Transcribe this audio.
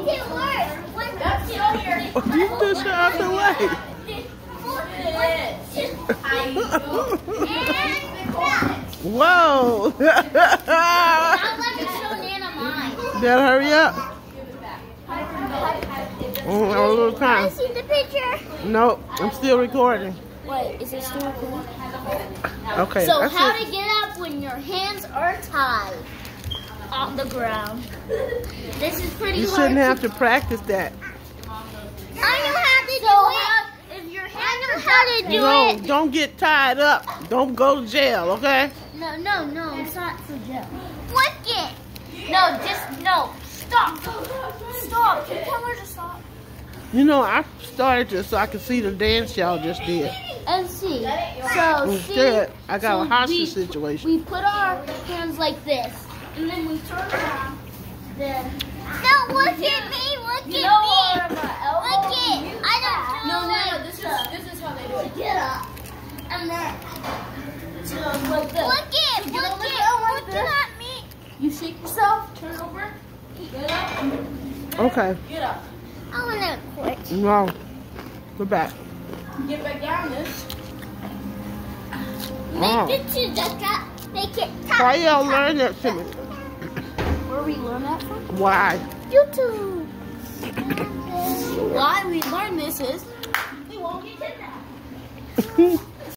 makes it worse. You push her out the way. Whoa. Better hurry up. A little Can I time. see the picture? Nope, I'm still recording. Wait, is it still recording? Okay. So that's how it. to get up when your hands are tied on the ground. This is pretty You hard. shouldn't have to practice that. I know how to do it. If your hands are how to do No, it. don't get tied up. Don't go to jail, okay? No, it's not for jail. Flick it. No, stop. Stop. Can you tell her to stop? You know, I started this so I could see the dance y'all just did. And see. So Instead, I got a so hostage situation. We put our hands like this, and then we turn around. Then. No, look at me. Look at me. Look it. I don't do No. This is how they do it. Get up. And then. Like this. Look it. Look at me. You shake yourself, turn over, get up, Okay. get up. I want to quit. No. Go back. Get back down this. Oh. Make it to the top. Make it top. Why y'all learn that to me? Where we learn that from? Why? YouTube. Why we learn this is we won't get kidnapped.